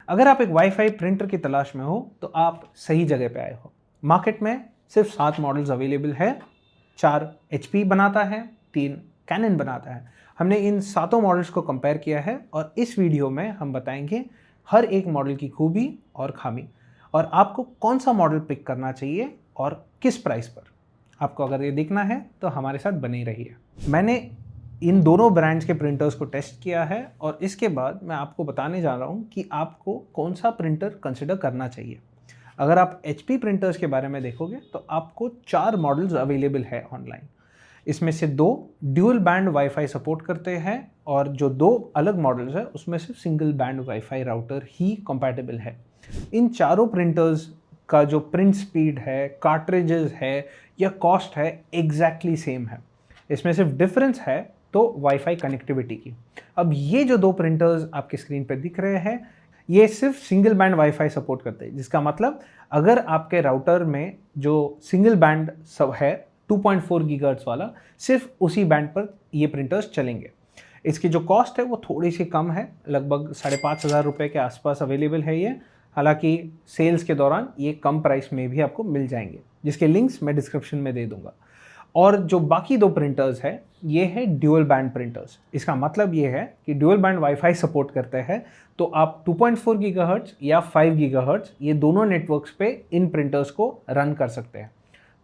अगर आप एक वाईफाई प्रिंटर की तलाश में हो तो आप सही जगह पे आए हो। मार्केट में सिर्फ 7 मॉडल्स अवेलेबल है। 4 HP बनाता है, 3 कैनन बनाता है। हमने इन सातों मॉडल्स को कंपेयर किया है और इस वीडियो में हम बताएंगे हर एक मॉडल की खूबी और खामी और आपको कौन सा मॉडल पिक करना चाहिए और किस प्राइस पर। आपको अगर ये देखना है तो हमारे साथ बने रहिए। मैंने इन दोनों ब्रांड्स के प्रिंटर्स को टेस्ट किया है और इसके बाद मैं आपको बताने जा रहा हूँ कि आपको कौन सा प्रिंटर कंसिडर करना चाहिए। अगर आप HP प्रिंटर्स के बारे में देखोगे तो आपको 4 मॉडल्स अवेलेबल है ऑनलाइन। इसमें से 2 ड्यूल बैंड वाईफाई सपोर्ट करते हैं और जो 2 अलग मॉडल्स है उसमें सिर्फ सिंगल बैंड वाईफाई राउटर ही कंपैटिबल है। इन चारों प्रिंटर्स का जो प्रिंट स्पीड है, कार्ट्रिजेस है या कॉस्ट है एग्जैक्टली सेम है। इसमें सिर्फ डिफरेंस है तो वाईफाई कनेक्टिविटी की। अब ये जो 2 प्रिंटर्स आपके स्क्रीन पर दिख रहे हैं ये सिर्फ सिंगल बैंड वाईफाई सपोर्ट करते हैं, जिसका मतलब अगर आपके राउटर में जो सिंगल बैंड सब है 2.4 गीगाहर्ट्ज़ वाला, सिर्फ उसी बैंड पर ये प्रिंटर्स चलेंगे। इसकी जो कॉस्ट है वो थोड़ी सी कम है, लगभग 5,500 रुपये के आसपास अवेलेबल है ये। हालांकि सेल्स के दौरान ये कम प्राइस में भी आपको मिल जाएंगे, जिसके लिंक्स मैं डिस्क्रिप्शन में दे दूंगा। और जो बाकी 2 प्रिंटर्स है ये है ड्यूल बैंड प्रिंटर्स। इसका मतलब ये है कि ड्यूल बैंड वाईफाई सपोर्ट करते हैं तो आप 2.4 गीगाहर्ट्ज़ या 5 गीगाहर्ट्ज़ ये दोनों नेटवर्क्स पे इन प्रिंटर्स को रन कर सकते हैं।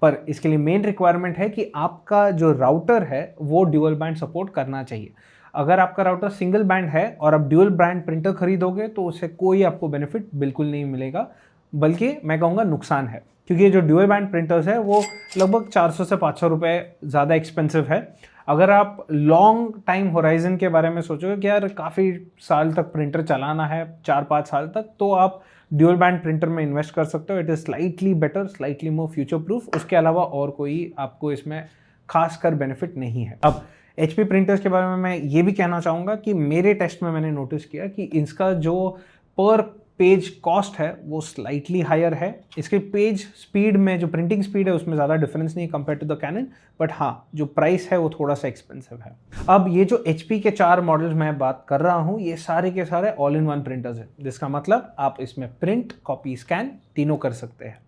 पर इसके लिए मेन रिक्वायरमेंट है कि आपका जो राउटर है वो ड्यूल बैंड सपोर्ट करना चाहिए। अगर आपका राउटर सिंगल बैंड है और आप ड्यूल बैंड प्रिंटर खरीदोगे तो उससे कोई आपको बेनिफिट बिल्कुल नहीं मिलेगा, बल्कि मैं कहूँगा नुकसान है, क्योंकि ये जो ड्यूल बैंड प्रिंटर्स है वो लगभग 400 से 500 रुपये ज़्यादा एक्सपेंसिव है। अगर आप लॉन्ग टाइम होराइजन के बारे में सोचोगे कि यार काफ़ी साल तक प्रिंटर चलाना है, 4-5 साल तक, तो आप ड्यूल बैंड प्रिंटर में इन्वेस्ट कर सकते हो। It is slightly better, slightly more future proof. उसके अलावा और कोई आपको इसमें खास कर बेनिफिट नहीं है। अब HP प्रिंटर्स के बारे में मैं ये भी कहना चाहूँगा कि मेरे टेस्ट में मैंने नोटिस किया कि इसका जो पर पेज कॉस्ट है वो स्लाइटली हायर है। इसके पेज स्पीड में जो प्रिंटिंग स्पीड है उसमें ज़्यादा डिफरेंस नहीं compare to the Canon, but हाँ जो प्राइस है वो थोड़ा सा एक्सपेंसिव है। अब ये जो HP के 4 मॉडल्स मैं बात कर रहा हूँ ये सारे के सारे ऑल इन वन प्रिंटर्स हैं, जिसका मतलब आप इसमें प्रिंट, कॉपी, स्कैन तीनों कर सकते हैं।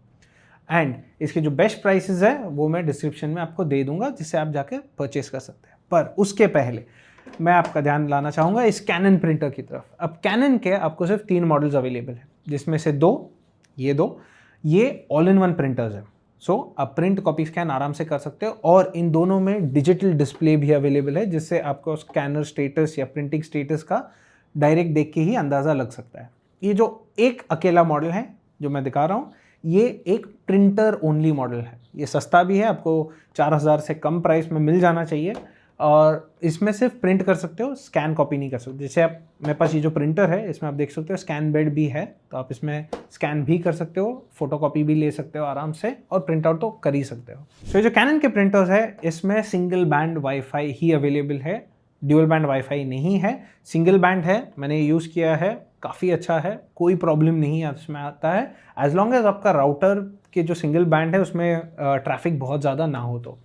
एंड इसके जो बेस्ट प्राइसेस है वो मैं डिस्क्रिप्शन में आपको दे दूंगा, जिससे आप जाके परचेस कर सकते हैं। पर उसके पहले मैं आपका ध्यान लाना चाहूँगा इस कैनन प्रिंटर की तरफ। अब कैनन के आपको सिर्फ 3 मॉडल्स अवेलेबल है, जिसमें से 2 ये ऑल इन वन प्रिंटर्स है। सो आप प्रिंट, कॉपी, स्कैन आराम से कर सकते हो और इन दोनों में डिजिटल डिस्प्ले भी अवेलेबल है, जिससे आपको स्कैनर स्टेटस या प्रिंटिंग स्टेटस का डायरेक्ट देख के ही अंदाज़ा लग सकता है। ये जो एक अकेला मॉडल है जो मैं दिखा रहा हूँ ये एक प्रिंटर ओनली मॉडल है। ये सस्ता भी है, आपको 4,000 से कम प्राइस में मिल जाना चाहिए और इसमें सिर्फ प्रिंट कर सकते हो, स्कैन कॉपी नहीं कर सकते। जैसे आप मेरे पास ये जो प्रिंटर है इसमें आप देख सकते हो स्कैन बेड भी है, तो आप इसमें स्कैन भी कर सकते हो, फोटो कॉपी भी ले सकते हो आराम से और प्रिंट आउट तो कर ही सकते हो। तो ये जो कैनन के प्रिंटर्स है इसमें सिंगल बैंड वाईफाई ही अवेलेबल है, ड्यूल बैंड वाईफाई नहीं है। सिंगल बैंड है, मैंने यूज़ किया है, काफ़ी अच्छा है, कोई प्रॉब्लम नहीं है उसमें आता है, एज लॉन्ग एज आपका राउटर के जो सिंगल बैंड है उसमें ट्रैफिक बहुत ज़्यादा ना हो तो।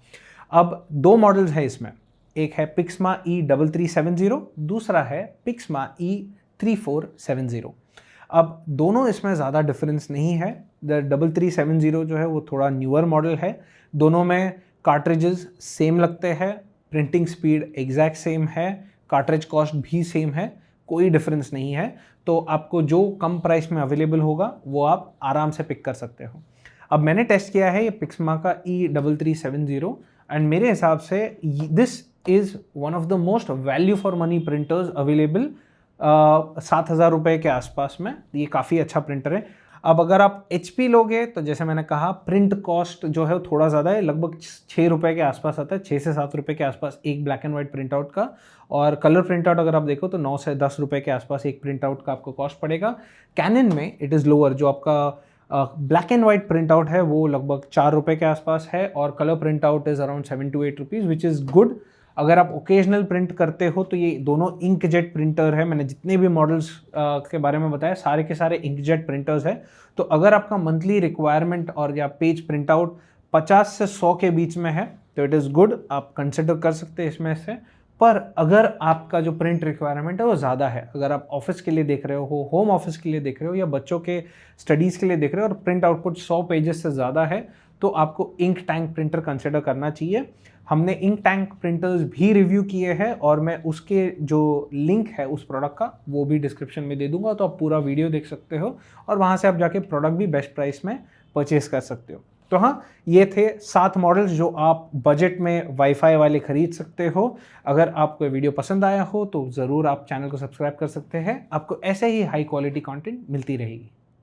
अब 2 मॉडल्स है इसमें, एक है पिक्समा E3370, दूसरा है पिक्समा E3470। अब दोनों इसमें ज़्यादा डिफरेंस नहीं है। द 3370 जो है वो थोड़ा न्यूअर मॉडल है, दोनों में कार्ट्रिजेस सेम लगते हैं, प्रिंटिंग स्पीड एग्जैक्ट सेम है, कार्ट्रिज कॉस्ट भी सेम है, कोई डिफरेंस नहीं है। तो आपको जो कम प्राइस में अवेलेबल होगा वो आप आराम से पिक कर सकते हो। अब मैंने टेस्ट किया है ये पिक्समा का E3370 एंड मेरे हिसाब से this is one of the most value for money printers available 7,000 रुपये के आसपास में। ये काफ़ी अच्छा प्रिंटर है। अब अगर आप HP लोगे तो जैसे मैंने कहा प्रिंट कॉस्ट जो है थोड़ा ज़्यादा है, लगभग 6 रुपये के आसपास आता है, 6 से 7 रुपये के आसपास एक black and white print out का। और कलर प्रिंट आउट अगर आप देखो तो 9 से 10 रुपये के आसपास एक प्रिंट आउट का आपको कॉस्ट पड़ेगा। कैनन में इट इज़ लोअर, जो आपका black and white print out है वो लगभग 4 रुपये के आसपास है और colour print out is around 7 to 8 rupees, which is good. अगर आप ओकेजनल प्रिंट करते हो तो ये दोनों इंकजेट प्रिंटर है। मैंने जितने भी मॉडल्स के बारे में बताया सारे के सारे इंकजेट प्रिंटर्स है। तो अगर आपका मंथली रिक्वायरमेंट और या पेज प्रिंट आउट 50 से 100 के बीच में है तो इट इज़ गुड, आप कंसिडर कर सकते हैं इसमें से। पर अगर आपका जो प्रिंट रिक्वायरमेंट है वो ज़्यादा है, अगर आप ऑफिस के लिए देख रहे हो, होम ऑफिस के लिए देख रहे हो या बच्चों के स्टडीज़ के लिए देख रहे हो और प्रिंट आउटपुट 100 पेजेस से ज़्यादा है, तो आपको इंक टैंक प्रिंटर कंसिडर करना चाहिए। हमने इंक टैंक प्रिंटर्स भी रिव्यू किए हैं और मैं उसके जो लिंक है उस प्रोडक्ट का वो भी डिस्क्रिप्शन में दे दूंगा, तो आप पूरा वीडियो देख सकते हो और वहाँ से आप जाके प्रोडक्ट भी बेस्ट प्राइस में परचेज कर सकते हो। तो हाँ, ये थे 7 मॉडल्स जो आप बजट में वाईफाई वाले खरीद सकते हो। अगर आपको वीडियो पसंद आया हो तो ज़रूर आप चैनल को सब्सक्राइब कर सकते हैं, आपको ऐसे ही हाई क्वालिटी कंटेंट मिलती रहेगी।